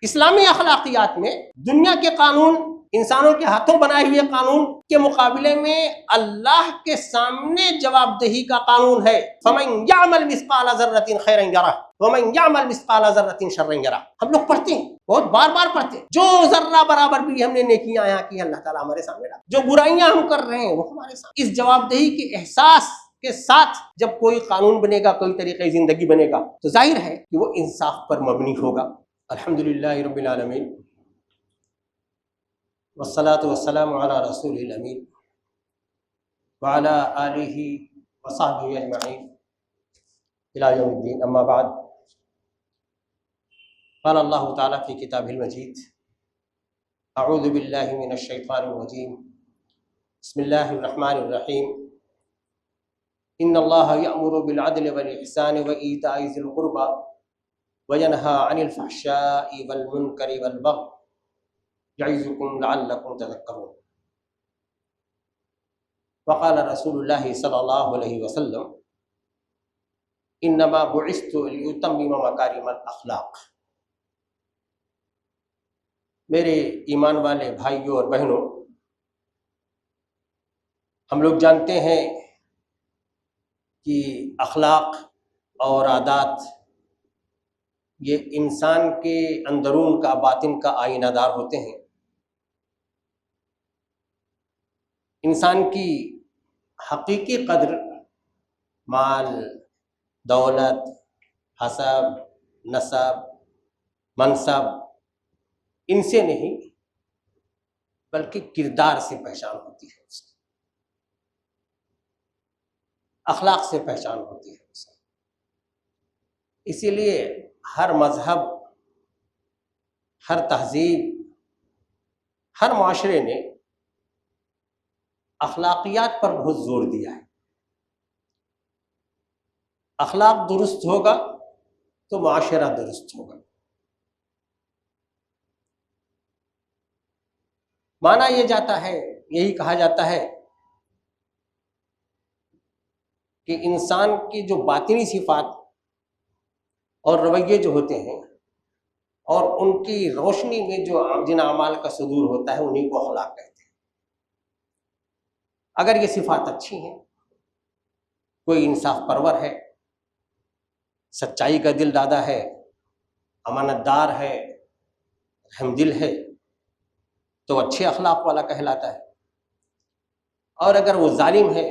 اسلامی اخلاقیات میں دنیا کے قانون، انسانوں کے ہاتھوں بنائے ہوئے قانون کے مقابلے میں اللہ کے سامنے جواب دہی کا قانون ہے، فَمَن يَعْمَلْ مِثْقَالَ ذَرَّةٍ خَيْرًا يَرَهُ وَمَن يَعْمَلْ مِثْقَالَ ذَرَّةٍ شَرًّا يَرَهُ۔ ہم لوگ پڑھتے ہیں، بہت بار بار پڑھتے ہیں، جو ذرہ برابر بھی ہم نے نیکیاں یہاں کی اللہ تعالیٰ ہمارے سامنے ڈال، جو برائیاں ہم کر رہے ہیں وہ ہمارے سامنے۔ اس جواب دہی کے احساس کے ساتھ جب کوئی قانون بنے گا، کوئی طریقۂ زندگی بنے گا، تو ظاہر ہے کہ وہ انصاف پر مبنی ہوگا۔ الحمدللہ رب العالمین، والصلاة والسلام علی رسول الامین وعلی آلہ وصحبہ اجمعین الی یوم الدین، اما بعد، قال اللہ تعالی فی کتابہ المجید، اعوذ باللہ من الشیطان الرجیم، بسم اللہ الرحمن الرحیم، ان اللہ یأمر بالعدل والإحسان وإیتاء ذی القربى وینہی عن الفحشاء والمنکر والبغی یعظکم لعلکم تذکرون۔ وقال رسول اللہ صلی اللہ علیہ وسلم، انما بعثت لأتمم مکارم الاخلاق۔ میرے ایمان والے بھائیوں اور بہنوں، ہم لوگ جانتے ہیں کہ اخلاق اور عادات یہ انسان کے اندرون کا، باطن کا آئینہ دار ہوتے ہیں۔ انسان کی حقیقی قدر مال، دولت، حسب، نسب، منصب ان سے نہیں بلکہ کردار سے پہچان ہوتی ہے، اس کی اخلاق سے پہچان ہوتی ہے اس کی۔ اسی لیے ہر مذہب، ہر تہذیب، ہر معاشرے نے اخلاقیات پر بہت زور دیا ہے۔ اخلاق درست ہوگا تو معاشرہ درست ہوگا۔ مانا یہ جاتا ہے، یہی کہا جاتا ہے کہ انسان کی جو باطنی صفات اور رویے جو ہوتے ہیں اور ان کی روشنی میں جو جن اعمال کا صدور ہوتا ہے انہیں کو اخلاق کہتے ہیں۔ اگر یہ صفات اچھی ہیں، کوئی انصاف پرور ہے، سچائی کا دل دادا ہے، امانت دار ہے، رحم دل ہے، تو اچھے اخلاق والا کہلاتا ہے۔ اور اگر وہ ظالم ہے،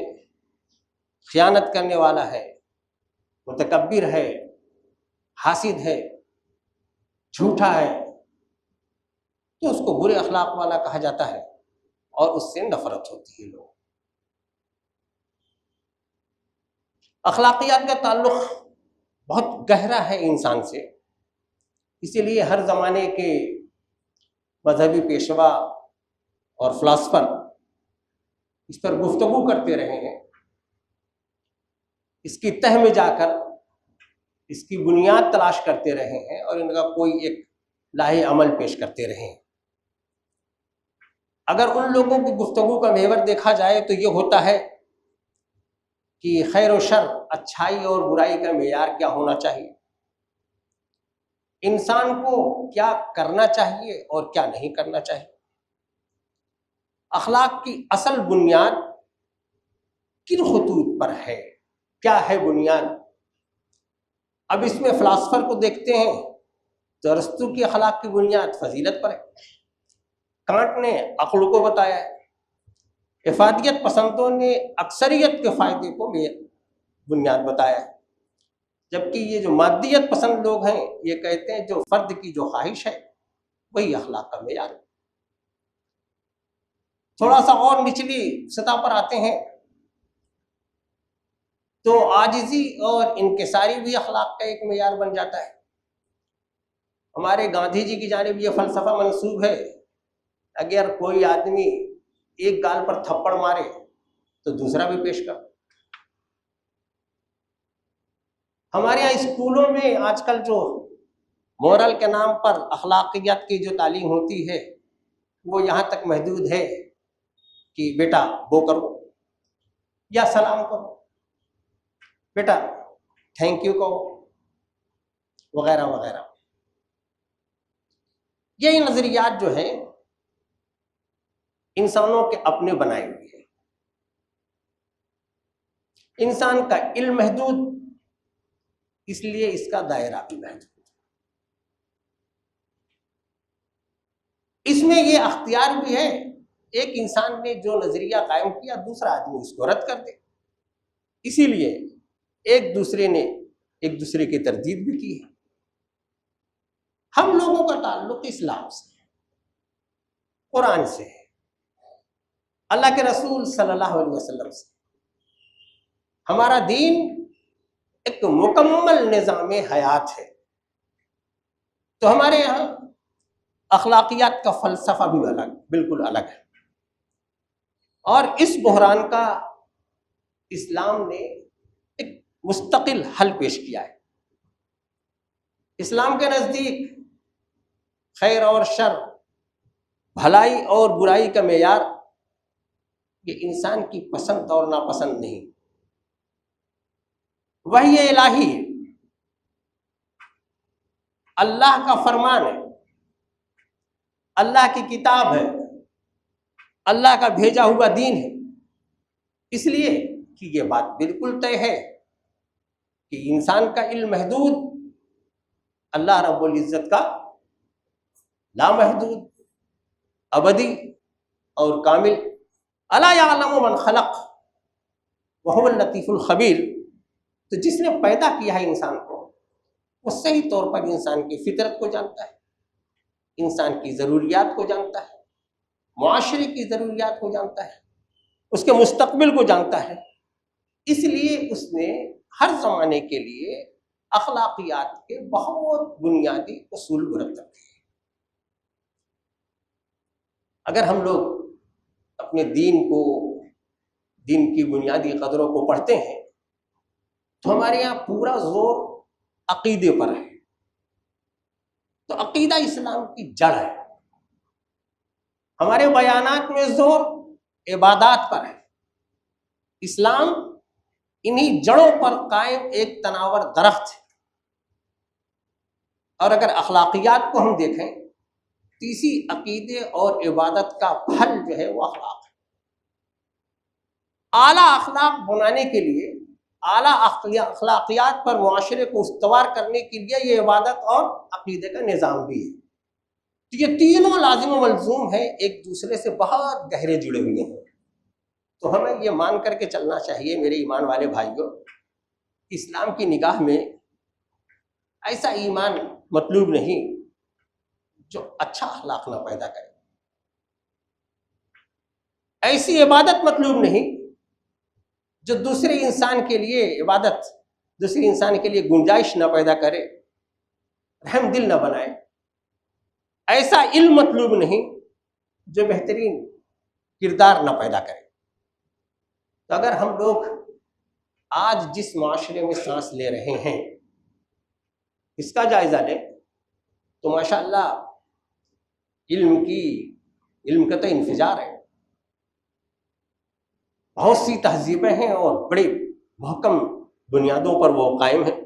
خیانت کرنے والا ہے، متکبر ہے، حاسد ہے، جھوٹا ہے، تو اس کو برے اخلاق والا کہا جاتا ہے اور اس سے نفرت ہوتی ہے لوگ۔ اخلاقیات کا تعلق بہت گہرا ہے انسان سے، اسی لیے ہر زمانے کے مذہبی پیشوا اور فلاسفر اس پر گفتگو کرتے رہے ہیں، اس کی تہ میں جا کر اس کی بنیاد تلاش کرتے رہے ہیں اور ان کا کوئی ایک لاہ عمل پیش کرتے رہے ہیں۔ اگر ان لوگوں کی گفتگو کا محور دیکھا جائے تو یہ ہوتا ہے کہ خیر و شر، اچھائی اور برائی کا معیار کیا ہونا چاہیے، انسان کو کیا کرنا چاہیے اور کیا نہیں کرنا چاہیے۔ اخلاق کی اصل بنیاد کن خطوط پر ہے، کیا ہے بنیاد؟ اب اس میں فلاسفر کو دیکھتے ہیں تو ارسطو کی اخلاق کی بنیاد فضیلت پر ہے، کانٹ نے عقل کو بتایا ہے، افادیت پسندوں نے اکثریت کے فائدے کو بنیاد بتایا ہے، جبکہ یہ جو مادیت پسند لوگ ہیں یہ کہتے ہیں جو فرد کی جو خواہش ہے وہی اخلاق کا معیار ہے۔ تھوڑا سا اور نچلی سطح پر آتے ہیں تو عاجزی اور انکساری بھی اخلاق کا ایک معیار بن جاتا ہے۔ ہمارے گاندھی جی کی جانب یہ فلسفہ منسوب ہے، اگر کوئی آدمی ایک گال پر تھپڑ مارے تو دوسرا بھی پیش کر۔ ہمارے یہاں اسکولوں میں آج کل جو مورل کے نام پر اخلاقیات کی جو تعلیم ہوتی ہے وہ یہاں تک محدود ہے کہ بیٹا وہ کرو یا سلام کرو، بیٹا تھینک یو کہو، وغیرہ وغیرہ۔ یہ نظریات جو ہیں انسانوں کے اپنے بنائے ہوئے ہیں. انسان کا علم محدود، اس لیے اس کا دائرہ بھی محدود. اس میں یہ اختیار بھی ہے، ایک انسان نے جو نظریہ قائم کیا دوسرا آدمی اس کو رد کر دے. اسی لیے ایک دوسرے کی تردید بھی کی ہے. ہم لوگوں کا تعلق اسلام سے ہے، قرآن سے ہے، اللہ کے رسول صلی اللہ علیہ وسلم سے. ہمارا دین ایک مکمل نظام حیات ہے. تو ہمارے یہاں اخلاقیات کا فلسفہ بھی بالکل الگ ہے، اور اس بحران کا اسلام نے ایک مستقل حل پیش کیا ہے. اسلام کے نزدیک خیر اور شر، بھلائی اور برائی کا معیار یہ انسان کی پسند اور ناپسند نہیں، وحی الہی ہے، اللہ کا فرمان ہے، اللہ کی کتاب ہے، اللہ کا بھیجا ہوا دین ہے. اس لیے کہ یہ بات بالکل طے ہے کہ انسان کا علم محدود، اللہ رب العزت کا لامحدود، ابدی اور کامل. الا یعلم من خلق وهو اللطیف الخبیر. تو جس نے پیدا کیا ہے انسان کو، وہ صحیح طور پر انسان کی فطرت کو جانتا ہے، انسان کی ضروریات کو جانتا ہے، معاشرے کی ضروریات کو جانتا ہے، اس کے مستقبل کو جانتا ہے. اس لیے اس نے ہر زمانے کے لیے اخلاقیات کے بہت بنیادی اصول مرتب کیے. اگر ہم لوگ اپنے دین کی بنیادی قدروں کو پڑھتے ہیں تو ہمارے یہاں پورا زور عقیدے پر ہے. تو عقیدہ اسلام کی جڑ ہے. ہمارے بیانات میں زور عبادات پر ہے. اسلام انہی جڑوں پر قائم ایک تناور درخت ہے. اور اگر اخلاقیات کو ہم دیکھیں تو اسی عقیدے اور عبادت کا پھل جو ہے وہ اخلاق ہے. اعلیٰ اخلاق بنانے کے لیے، اعلیٰ اخلاقیات پر معاشرے کو استوار کرنے کے لیے یہ عبادت اور عقیدے کا نظام بھی ہے. تو یہ تینوں لازم و ملزوم ہیں، ایک دوسرے سے بہت گہرے جڑے ہوئے ہیں. تو ہمیں یہ مان کر کے چلنا چاہیے میرے ایمان والے بھائیوں، اسلام کی نگاہ میں ایسا ایمان مطلوب نہیں جو اچھا اخلاق نہ پیدا کرے، ایسی عبادت مطلوب نہیں جو دوسرے انسان کے لیے عبادت، دوسرے انسان کے لیے گنجائش نہ پیدا کرے، رحم دل نہ بنائے. ایسا علم مطلوب نہیں جو بہترین کردار نہ پیدا کرے. تو اگر ہم لوگ آج جس معاشرے میں سانس لے رہے ہیں اس کا جائزہ لیں تو ماشاءاللہ علم کا تو انفجار ہے. بہت سی تہذیبیں ہیں اور بڑی محکم بنیادوں پر وہ قائم ہیں.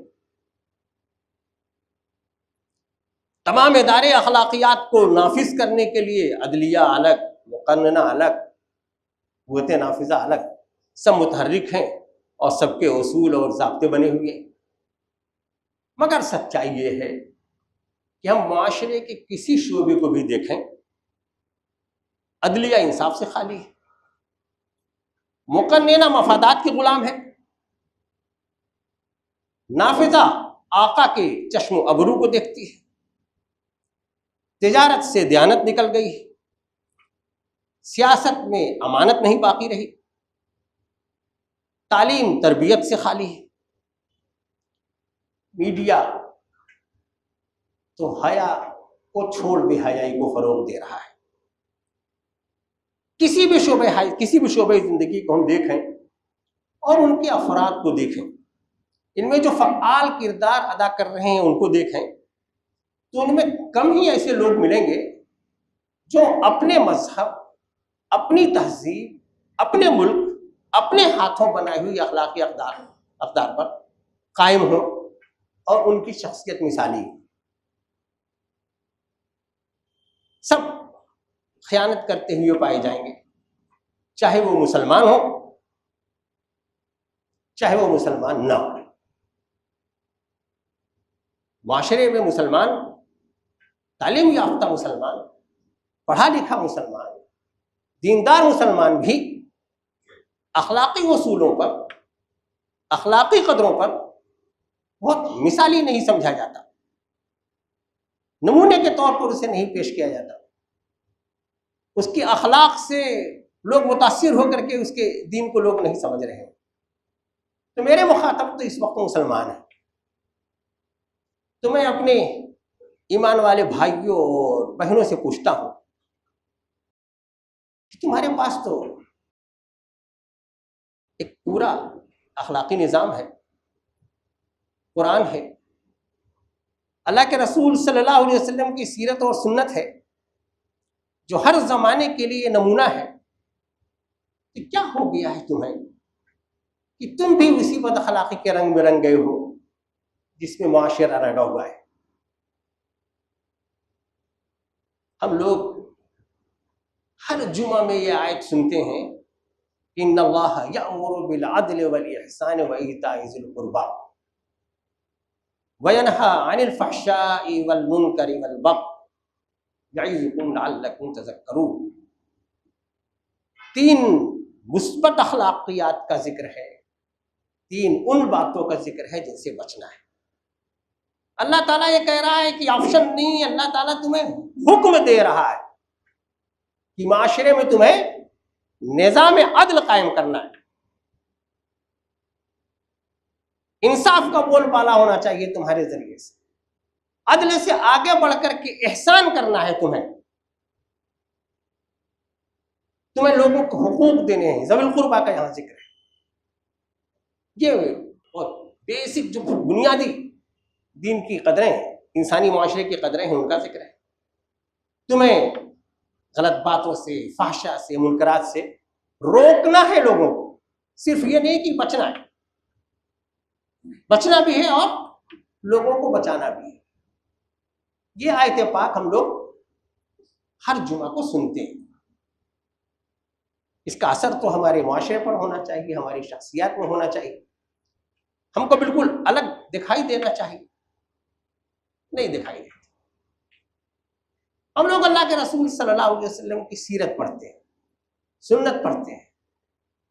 تمام ادارے اخلاقیات کو نافذ کرنے کے لیے عدلیہ الگ، مقننہ الگ، قوت نافذہ الگ، سب متحرک ہیں اور سب کے اصول اور ضابطے بنے ہوئے ہیں. مگر سچائی یہ ہے کہ ہم معاشرے کے کسی شعبے کو بھی دیکھیں، عدلیہ انصاف سے خالی ہے، مقننہ مفادات کے غلام ہے، نافذہ آقا کے چشم و ابرو کو دیکھتی ہے، تجارت سے دیانت نکل گئی ہے، سیاست میں امانت نہیں باقی رہی، تعلیم تربیت سے خالی ہے، میڈیا تو حیا کو چھوڑ بے حیائی کو فروغ دے رہا ہے. کسی بھی شعبے زندگی کو ہم دیکھیں اور ان کے افراد کو دیکھیں، ان میں جو فعال کردار ادا کر رہے ہیں ان کو دیکھیں تو ان میں کم ہی ایسے لوگ ملیں گے جو اپنے مذہب، اپنی تہذیب، اپنے ملک، اپنے ہاتھوں بنائی ہوئی اخلاقی اقدار پر قائم ہوں اور ان کی شخصیت مثالی. سب خیانت کرتے ہوئے پائے جائیں گے، چاہے وہ مسلمان ہو چاہے وہ مسلمان نہ ہو۔ معاشرے میں مسلمان، تعلیم یافتہ مسلمان، پڑھا لکھا مسلمان، دیندار مسلمان بھی اخلاقی اصولوں پر، اخلاقی قدروں پر بہت مثالی نہیں سمجھا جاتا، نمونے کے طور پر اسے نہیں پیش کیا جاتا، اس کی اخلاق سے لوگ متاثر ہو کر کے اس کے دین کو لوگ نہیں سمجھ رہے ہیں۔ تو میرے مخاطب تو اس وقت مسلمان ہیں، تو میں اپنے ایمان والے بھائیوں اور بہنوں سے پوچھتا ہوں کہ تمہارے پاس تو ایک پورا اخلاقی نظام ہے، قرآن ہے، اللہ کے رسول صلی اللہ علیہ وسلم کی سیرت اور سنت ہے جو ہر زمانے کے لیے نمونہ ہے، تو کیا ہو گیا ہے تمہیں کہ تم بھی اسی بد اخلاقی کے رنگ میں رنگ گئے ہو جس میں معاشرہ رنگا ہوا ہے؟ ہم لوگ ہر جمعہ میں یہ آیت سنتے ہیں، ان اللہ یأمر بالعدل والإحسان وإیتاء ذی القربى وینہی عن الفحشاء والمنکر والبغی یعظکم لعلکم تذکرون۔ تین مثبت اخلاقیات کا ذکر ہے، تین ان باتوں کا ذکر ہے جن سے بچنا ہے۔ اللہ تعالیٰ یہ کہہ رہا ہے کہ آپشن نہیں، اللہ تعالیٰ تمہیں حکم دے رہا ہے کہ معاشرے میں تمہیں نظام عدل قائم کرنا ہے، انصاف کا بول بالا ہونا چاہیے تمہارے ذریعے سے، عدل سے آگے بڑھ کر کے احسان کرنا ہے، تمہیں لوگوں کو حقوق دینے ہیں، ذوی القربیٰ کا یہاں ذکر ہے۔ یہ بہت بیسک جو بنیادی دین کی قدریں ہیں، انسانی معاشرے کی قدریں ہیں، ان کا ذکر ہے۔ تمہیں غلط باتوں سے، فحشا سے، منکرات سے روکنا ہے لوگوں کو، صرف یہ نہیں کہ بچنا ہے، بچنا بھی ہے اور لوگوں کو بچانا بھی ہے۔ یہ آیت پاک ہم لوگ ہر جمعہ کو سنتے ہیں، اس کا اثر تو ہمارے معاشرے پر ہونا چاہیے، ہماری شخصیات میں ہونا چاہیے، ہم کو بالکل الگ دکھائی دینا چاہیے، نہیں دکھائی دیتا۔ ہم لوگ اللہ کے رسول صلی اللہ علیہ وسلم کی سیرت پڑھتے ہیں، سنت پڑھتے ہیں۔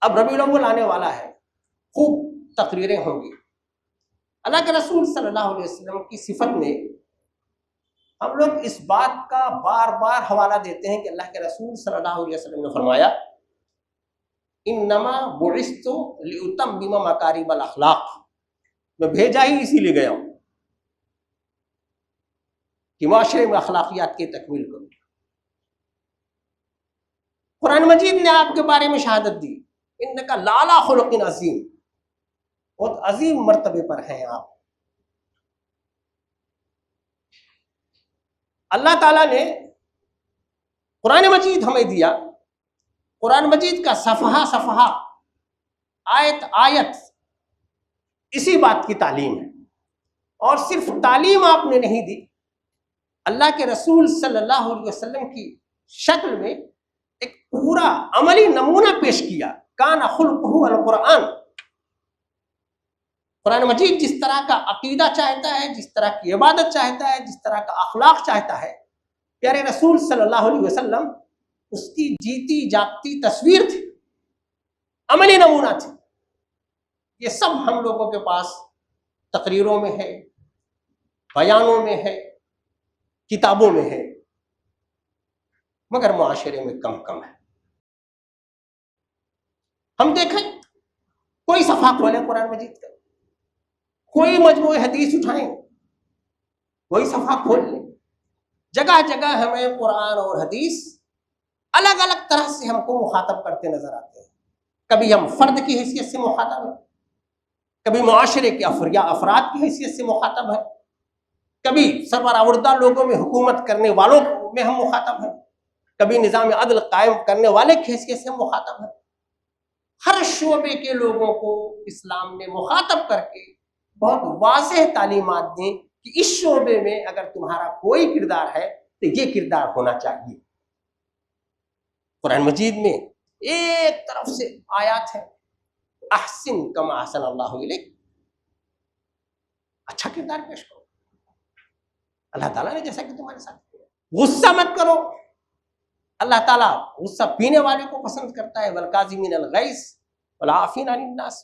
اب ربیع الاول آنے والا ہے، خوب تقریریں ہوں گی۔ اللہ کے رسول صلی اللہ علیہ وسلم کی صفت میں ہم لوگ اس بات کا بار بار حوالہ دیتے ہیں کہ اللہ کے رسول صلی اللہ علیہ وسلم نے فرمایا، انما بعثت لاتمم مکارم الاخلاق، میں بھیجا ہی اسی لیے گیا ہوں کہ معاشرے میں اخلاقیات کی تکمیل کروں۔ قرآن مجید نے آپ کے بارے میں شہادت دی، انک لعلی خلق عظیم، بہت عظیم مرتبے پر ہیں آپ۔ اللہ تعالیٰ نے قرآن مجید ہمیں دیا، قرآن مجید کا صفحہ صفحہ، آیت آیت اسی بات کی تعلیم ہے، اور صرف تعلیم آپ نے نہیں دی، اللہ کے رسول صلی اللہ علیہ وسلم کی شکل میں ایک پورا عملی نمونہ پیش کیا، کان خلقہ القرآن۔ قرآن مجید جس طرح کا عقیدہ چاہتا ہے، جس طرح کی عبادت چاہتا ہے، جس طرح کا اخلاق چاہتا ہے، پیارے رسول صلی اللہ علیہ وسلم اس کی جیتی جاگتی تصویر تھی، عملی نمونہ تھی۔ یہ سب ہم لوگوں کے پاس تقریروں میں ہے، بیانوں میں ہے، کتابوں میں ہے، مگر معاشرے میں کم کم ہے۔ ہم دیکھیں، کوئی صفحہ کھولیں قرآن مجید کا، کوئی مجموعہ حدیث اٹھائیں، کوئی صفحہ کھول لیں، جگہ جگہ ہمیں قرآن اور حدیث الگ الگ طرح سے ہم کو مخاطب کرتے نظر آتے ہیں۔ کبھی ہم فرد کی حیثیت سے مخاطب ہیں، کبھی معاشرے کے افراد کی حیثیت سے مخاطب ہیں، کبھی سربراہ لوگوں میں حکومت کرنے والوں میں ہم مخاطب ہیں، کبھی نظام عدل قائم کرنے والے کی حیثیت سے ہم مخاطب ہیں۔ ہر شعبے کے لوگوں کو اسلام نے مخاطب کر کے بہت واضح تعلیمات دیں کہ اس شعبے میں اگر تمہارا کوئی کردار ہے تو یہ کردار ہونا چاہیے۔ قرآن مجید میں ایک طرف سے آیات ہے احسن کما احسن اللہ الیک، اچھا کردار پیش کرو اللہ تعالیٰ نے جیسا کہ تمہارے ساتھ کیا۔ غصہ مت کرو، اللہ تعالیٰ غصہ پینے والے کو پسند کرتا ہے، والکاظمین الغیظ والعافین عن الناس۔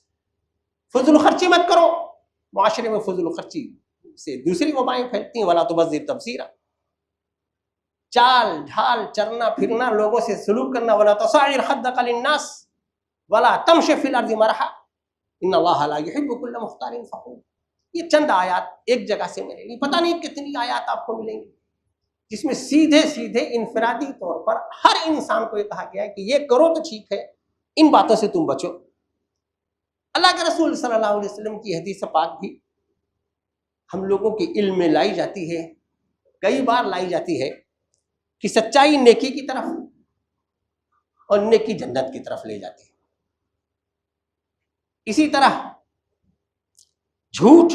فضول خرچی مت کرو، معاشرے میں فضول خرچی سے دوسری وبائیں پھیلتی ہیں، ولا تبذر تبذیرا، چال ڈھال چرنا پھرنا، لوگوں سے سلوک کرنا، ولا تصاعر خدک للناس ولا تمشی فی الارض مرحا ان اللہ لا یحب کل مختال فخور۔ یہ چند آیات ایک جگہ سے ملیں گی، پتہ نہیں کتنی آیات آپ کو ملیں گی جس میں سیدھے سیدھے انفرادی طور پر ہر انسان کو یہ کہا گیا ہے کہ یہ کرو تو ٹھیک ہے، ان باتوں سے تم بچو۔ اللہ کے رسول صلی اللہ علیہ وسلم کی حدیث پاک بھی ہم لوگوں کے علم میں لائی جاتی ہے، کئی بار لائی جاتی ہے کہ سچائی نیکی کی طرف اور نیکی جنت کی طرف لے جاتی ہے، اسی طرح جھوٹ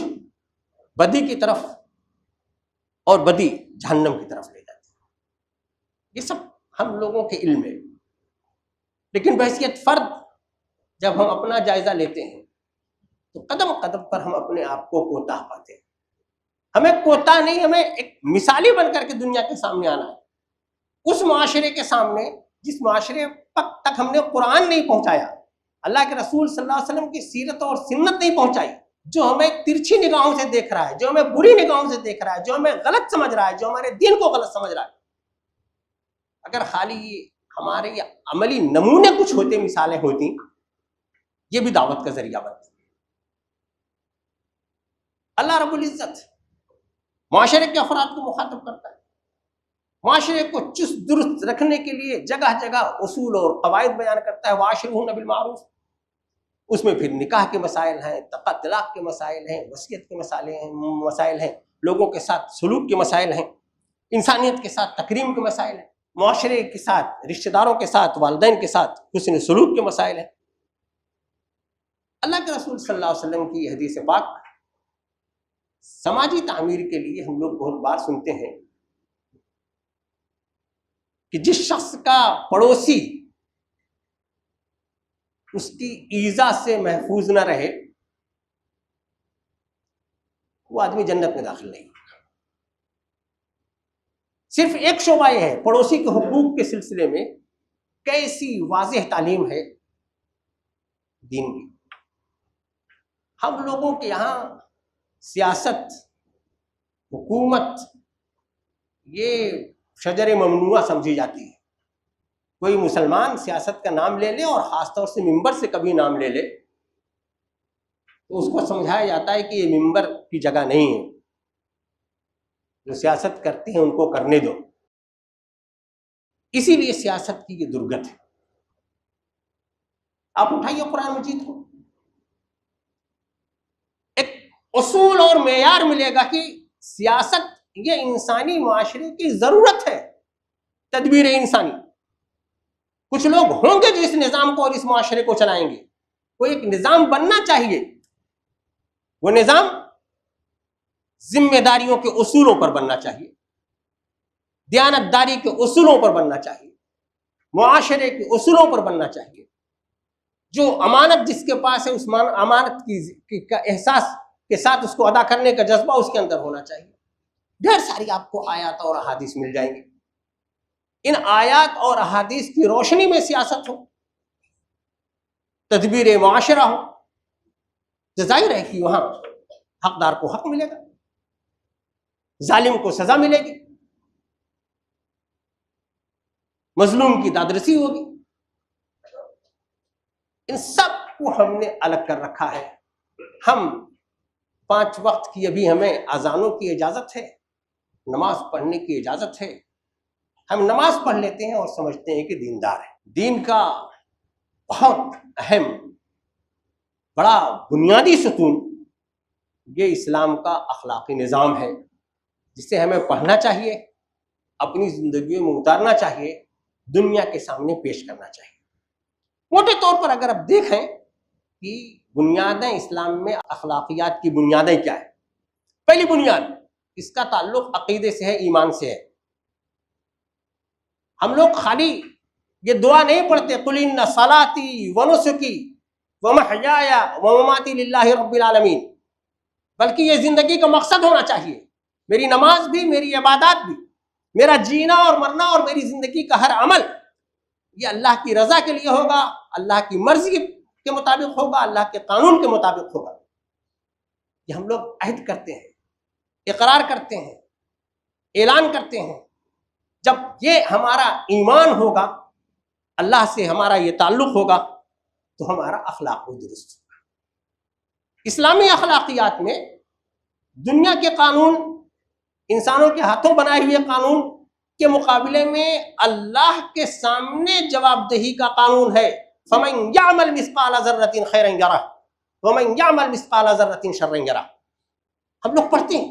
بدی کی طرف اور بدی جہنم کی طرف لے جاتی ہے۔ یہ سب ہم لوگوں کے علم ہے، لیکن بحیثیت فرد جب ہم اپنا جائزہ لیتے ہیں تو قدم قدم پر ہم اپنے آپ کو کوتاہ پاتے ہیں۔ ہمیں کوتاہ نہیں، ہمیں ایک مثالی بن کر کے دنیا کے سامنے آنا ہے، اس معاشرے کے سامنے جس معاشرے تک ہم نے قرآن نہیں پہنچایا، اللہ کے رسول صلی اللہ علیہ وسلم کی سیرت اور سنت نہیں پہنچائی، جو ہمیں ترچھی نگاہوں سے دیکھ رہا ہے، جو ہمیں بری نگاہوں سے دیکھ رہا ہے، جو ہمیں غلط سمجھ رہا ہے، جو ہمارے دین کو غلط سمجھ رہا ہے، اگر خالی ہمارے یہ عملی نمونے کچھ ہوتے، مثالیں ہوتی، یہ بھی دعوت کا ذریعہ بنتی۔ اللہ رب العزت معاشرے کے افراد کو مخاطب کرتا ہے، معاشرے کو چست درست رکھنے کے لیے جگہ جگہ اصول اور قواعد بیان کرتا ہے، وعاشرہن بالمعروف، اس میں پھر نکاح کے مسائل ہیں، طلاق کے مسائل ہیں، وصیت کے مسائل ہیں، لوگوں کے ساتھ سلوک کے مسائل ہیں، انسانیت کے ساتھ تکریم کے مسائل ہیں، معاشرے کے ساتھ، رشتہ داروں کے ساتھ، والدین کے ساتھ حسن سلوک کے مسائل ہیں۔ اللہ کے رسول صلی اللہ علیہ وسلم کی حدیث پاک سماجی تعمیر کے لیے ہم لوگ بہت بار سنتے ہیں کہ جس شخص کا پڑوسی اس کی ایذا سے محفوظ نہ رہے وہ آدمی جنت میں داخل نہیں۔ صرف ایک شعبہ یہ ہے، پڑوسی کے حقوق کے سلسلے میں کیسی واضح تعلیم ہے دین کی۔ ہم لوگوں کے یہاں سیاست، حکومت یہ شجر ممنوعہ سمجھی جاتی ہے۔ کوئی مسلمان سیاست کا نام لے لے اور خاص طور سے ممبر سے کبھی نام لے لے تو اس کو سمجھایا جاتا ہے کہ یہ ممبر کی جگہ نہیں ہے، جو سیاست کرتے ہیں ان کو کرنے دو۔ اسی لیے سیاست کی یہ درگت ہے۔ آپ اٹھائیے قرآن مجید کو، ایک اصول اور معیار ملے گا کہ سیاست یہ انسانی معاشرے کی ضرورت ہے، تدبیر انسانی۔ کچھ لوگ ہوں گے جو اس نظام کو اور اس معاشرے کو چلائیں گے، کوئی ایک نظام بننا چاہیے، وہ نظام ذمہ داریوں کے اصولوں پر بننا چاہیے، دیانت داری کے اصولوں پر بننا چاہیے، معاشرے کے اصولوں پر بننا چاہیے، جو امانت جس کے پاس ہے اس امانت کا احساس کے ساتھ اس کو ادا کرنے کا جذبہ اس کے اندر ہونا چاہیے۔ ڈھیر ساری آپ کو آیات اور احادیث مل جائیں گی، ان آیات اور احادیث کی روشنی میں سیاست ہو، تدبیر معاشرہ ہو تو ظاہر ہے کہ وہاں حقدار کو حق ملے گا، ظالم کو سزا ملے گی، مظلوم کی دادرسی ہوگی۔ ان سب کو ہم نے الگ کر رکھا ہے۔ ہم 5 وقت کی ابھی ہمیں اذانوں کی اجازت ہے، نماز پڑھنے کی اجازت ہے، ہم نماز پڑھ لیتے ہیں اور سمجھتے ہیں کہ دیندار ہے۔ دین کا بہت اہم بڑا بنیادی ستون یہ اسلام کا اخلاقی نظام ہے، جسے ہمیں پڑھنا چاہیے، اپنی زندگیوں میں اتارنا چاہیے، دنیا کے سامنے پیش کرنا چاہیے۔ موٹے طور پر اگر آپ دیکھیں کہ بنیادیں اسلام میں اخلاقیات کی بنیادیں کیا ہیں، پہلی بنیاد اس کا تعلق عقیدے سے ہے، ایمان سے ہے۔ ہم لوگ خالی یہ دعا نہیں پڑھتے قل ان صلاتی و نسکی و محیای و مماتی للہ رب العالمین، بلکہ یہ زندگی کا مقصد ہونا چاہیے، میری نماز بھی، میری عبادات بھی، میرا جینا اور مرنا اور میری زندگی کا ہر عمل یہ اللہ کی رضا کے لیے ہوگا، اللہ کی مرضی کے مطابق ہوگا، اللہ کے قانون کے مطابق ہوگا۔ یہ ہم لوگ عہد کرتے ہیں، اقرار کرتے ہیں، اعلان کرتے ہیں۔ جب یہ ہمارا ایمان ہوگا، اللہ سے ہمارا یہ تعلق ہوگا، تو ہمارا اخلاق بھی درست ہوگا۔ اسلامی اخلاقیات میں دنیا کے قانون، انسانوں کے ہاتھوں بنائے ہوئے قانون کے مقابلے میں اللہ کے سامنے جواب دہی کا قانون ہے۔ فَمَنْ يَعْمَلْ مِثْقَالَ ذَرَّةٍ خَيْرًا يَرَهُ وَمَنْ يَعْمَلْ مِثْقَالَ ذَرَّةٍ شَرًّا يَرَهُ۔ ہم لوگ پڑھتے ہیں،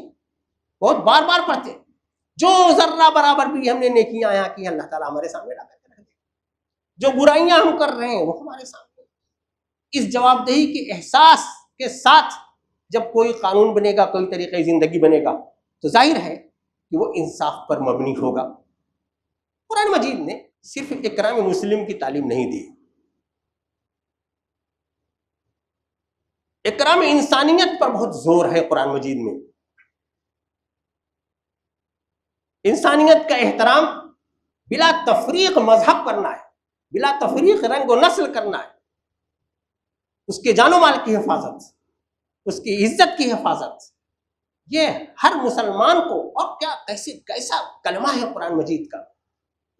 بہت بار بار پڑھتے ہیں، جو ذرہ برابر بھی ہم نے نیکیاں یہاں کی اللہ تعالیٰ ہمارے سامنے لا کر کے رکھ دیں، جو برائیاں ہم کر رہے ہیں وہ ہمارے سامنے۔ اس جواب دہی کے احساس کے ساتھ جب کوئی قانون بنے گا، کوئی طریقہ زندگی بنے گا، تو ظاہر ہے کہ وہ انصاف پر مبنی ہوگا۔ قرآن مجید نے صرف اکرام مسلم کی تعلیم نہیں دی، اکرام انسانیت پر بہت زور ہے قرآن مجید میں۔ انسانیت کا احترام بلا تفریق مذہب کرنا ہے، بلا تفریق رنگ و نسل کرنا ہے، اس کے جان و مال کی حفاظت، اس کی عزت کی حفاظت، یہ ہر مسلمان کو، اور کیا کیسا کلمہ ہے قرآن مجید کا۔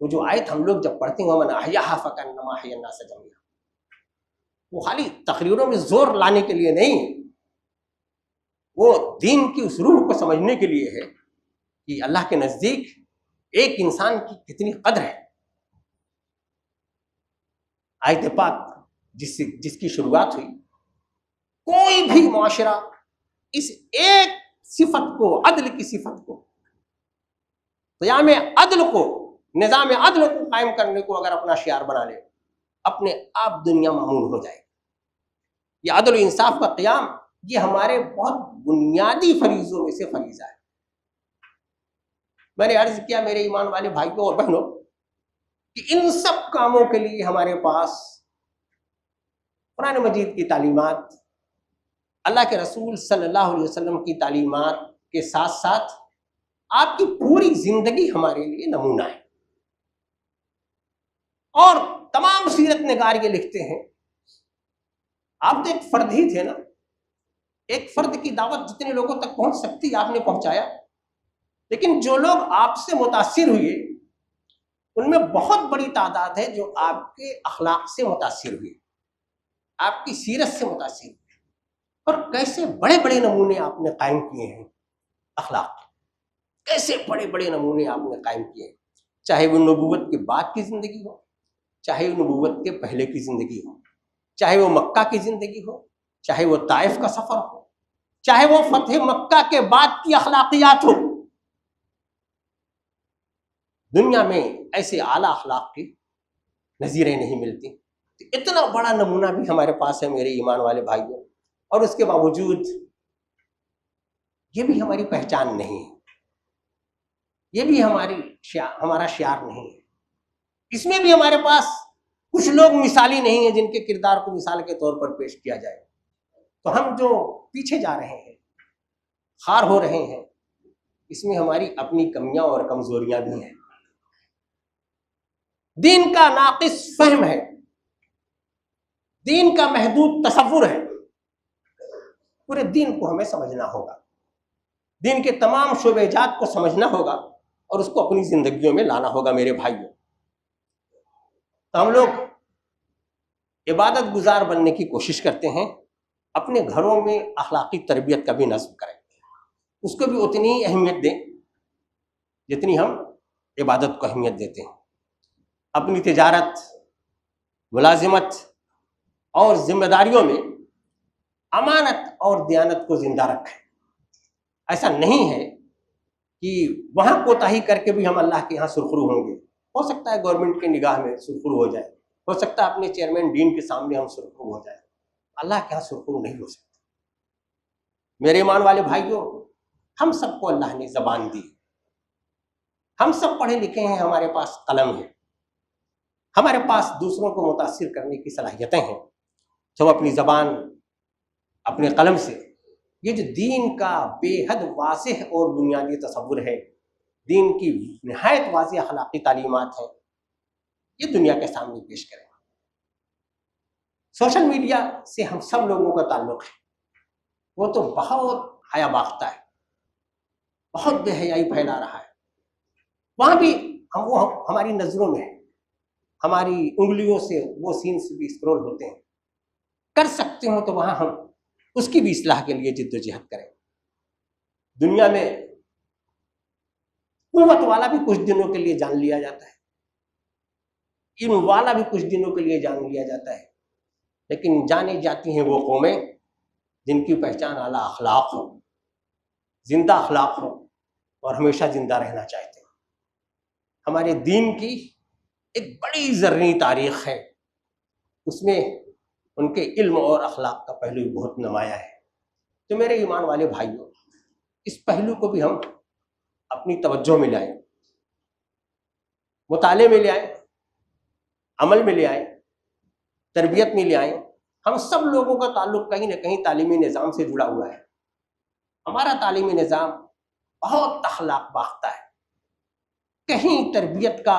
وہ جو آیت ہم لوگ جب پڑھتے ہیں وَمَنْ أَحْيَاهَا فَكَأَنَّمَا أَحْيَا النَّاسَ جَمِيعًا، وہ خالی تقریروں میں زور لانے کے لیے نہیں، وہ دین کی اس روح کو سمجھنے کے لیے ہے کہ اللہ کے نزدیک ایک انسان کی کتنی قدر ہے۔ آیت پاک جس کی شروعات ہوئی، کوئی بھی معاشرہ اس ایک صفت کو، عدل کی صفت کو، قیام عدل کو، نظام عدل کو قائم کرنے کو اگر اپنا شعار بنا لے، اپنے آپ دنیا معمول ہو جائے۔ یہ عدل و انصاف کا قیام یہ ہمارے بہت بنیادی فریضوں میں سے فریضہ ہے۔ میں نے عرض کیا میرے ایمان والے بھائیوں اور بہنوں کہ ان سب کاموں کے لیے ہمارے پاس قرآن مجید کی تعلیمات، اللہ کے رسول صلی اللہ علیہ وسلم کی تعلیمات کے ساتھ ساتھ آپ کی پوری زندگی ہمارے لیے نمونہ ہے۔ اور تمام سیرت نگار یہ لکھتے ہیں، آپ تو ایک فرد ہی تھے نا، ایک فرد کی دعوت جتنے لوگوں تک پہنچ سکتی آپ نے پہنچایا، لیکن جو لوگ آپ سے متاثر ہوئے ان میں بہت بڑی تعداد ہے جو آپ کے اخلاق سے متاثر ہوئے، آپ کی سیرت سے متاثر ہوئے، اور کیسے بڑے بڑے نمونے آپ نے قائم کیے ہیں اخلاق کے، کیسے بڑے بڑے نمونے آپ نے قائم کیے ہیں، چاہے وہ نبوت کے بعد کی زندگی ہو، چاہے وہ نبوت کے پہلے کی زندگی ہو، چاہے وہ مکہ کی زندگی ہو، چاہے وہ طائف کا سفر ہو، چاہے وہ فتح مکہ کے بعد کی اخلاقیات ہو۔ دنیا میں ایسے اعلیٰ اخلاق کی نظیریں نہیں ملتی۔ اتنا بڑا نمونہ بھی ہمارے پاس ہے میرے ایمان والے بھائیوں، اور اس کے باوجود یہ بھی ہماری پہچان نہیں ہے، یہ بھی ہمارا شعار نہیں ہے۔ اس میں بھی ہمارے پاس کچھ لوگ مثالی نہیں ہیں جن کے کردار کو مثال کے طور پر پیش کیا جائے، تو ہم جو پیچھے جا رہے ہیں، خوار ہو رہے ہیں، اس میں ہماری اپنی کمیاں اور کمزوریاں بھی ہیں۔ دین کا ناقص فہم ہے، دین کا محدود تصور ہے۔ پورے دین کو ہمیں سمجھنا ہوگا، دین کے تمام شعبہ جات کو سمجھنا ہوگا اور اس کو اپنی زندگیوں میں لانا ہوگا میرے بھائیوں۔ تو ہم لوگ عبادت گزار بننے کی کوشش کرتے ہیں، اپنے گھروں میں اخلاقی تربیت کا بھی نصب کریں، اس کو بھی اتنی ہی اہمیت دیں جتنی ہم عبادت کو اہمیت دیتے ہیں۔ اپنی تجارت، ملازمت اور ذمہ داریوں میں امانت اور دیانت کو زندہ رکھیں۔ ایسا نہیں ہے کہ وہاں کوتاہی کر کے بھی ہم اللہ کے یہاں سرخرو ہوں گے۔ ہو سکتا ہے گورنمنٹ کی نگاہ میں سرخرو ہو جائے، ہو سکتا ہے اپنے چیئرمین ڈین کے سامنے ہم سرخرو ہو جائے، اللہ کے یہاں سرخرو نہیں ہو سکتا۔ میرے ایمان والے بھائیوں، ہم سب کو اللہ نے زبان دی، ہم سب پڑھے لکھے ہیں، ہمارے پاس قلم ہے، ہمارے پاس دوسروں کو متاثر کرنے کی صلاحیتیں ہیں، تو اپنی زبان، اپنے قلم سے یہ جو دین کا بے حد واضح اور بنیادی تصور ہے، دین کی نہایت واضح اخلاقی تعلیمات ہیں، یہ دنیا کے سامنے پیش کریں۔ سوشل میڈیا سے ہم سب لوگوں کا تعلق ہے، وہ تو بہت حیا باختہ ہے، بہت بے حیائی پھیلا رہا ہے، وہاں بھی وہ ہماری نظروں میں ہے، ہماری انگلیوں سے وہ سینس بھی اسکرول ہوتے ہیں، کر سکتے ہوں تو وہاں ہم اس کی بھی اصلاح کے لیے جد و جہد کریں۔ دنیا میں قوت والا بھی کچھ دنوں کے لیے جان لیا جاتا ہے، علم والا بھی کچھ دنوں کے لیے جان لیا جاتا ہے، لیکن جانی جاتی ہیں وہ قومیں جن کی پہچان اعلیٰ اخلاق ہو، زندہ اخلاق ہو، اور ہمیشہ زندہ رہنا چاہتے ہیں۔ ہمارے دین کی ایک بڑی زرعی تاریخ ہے، اس میں ان کے علم اور اخلاق کا پہلو بہت نمایاں ہے۔ تو میرے ایمان والے بھائیوں، اس پہلو کو بھی ہم اپنی توجہ میں لائیں، مطالعے میں لے آئیں، عمل میں لے آئیں، تربیت میں لے آئیں۔ ہم سب لوگوں کا تعلق کہیں نہ کہیں تعلیمی نظام سے جڑا ہوا ہے۔ ہمارا تعلیمی نظام بہت اخلاق باختہ ہے، کہیں تربیت کا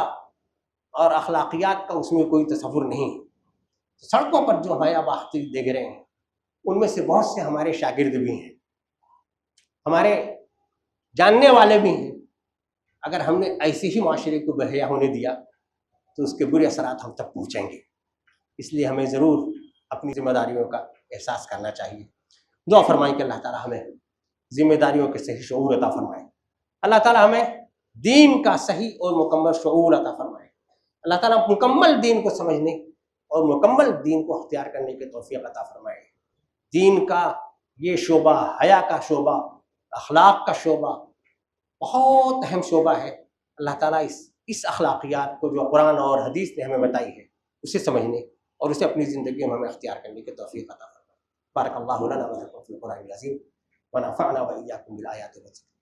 اور اخلاقیات کا اس میں کوئی تصور نہیں۔ سڑکوں پر جو حیا باختی دیکھ رہے ہیں، ان میں سے بہت سے ہمارے شاگرد بھی ہیں، ہمارے جاننے والے بھی ہیں۔ اگر ہم نے ایسے ہی معاشرے کو بے حیا ہونے دیا تو اس کے برے اثرات ہم تک پہنچیں گے، اس لیے ہمیں ضرور اپنی ذمہ داریوں کا احساس کرنا چاہیے۔ دعا فرمائیں کہ اللہ تعالیٰ ہمیں ذمہ داریوں کے صحیح شعور عطا فرمائے، اللہ تعالیٰ ہمیں دین کا صحیح اور مکمل شعور عطا فرمائے، اللہ تعالیٰ مکمل دین کو سمجھنے اور مکمل دین کو اختیار کرنے کی توفیق عطا فرمائے۔ دین کا یہ شعبہ، حیا کا شعبہ، اخلاق کا شعبہ بہت اہم شعبہ ہے۔ اللہ تعالیٰ اس اخلاقیات کو جو قرآن اور حدیث نے ہمیں بتائی ہے، اسے سمجھنے اور اسے اپنی زندگی میں ہمیں اختیار کرنے کی توفیق عطا فرمائے۔ بارک اللہ لنا و لکم فی القرآن العظیم ونفعنا وإياكم بالآيات والذکر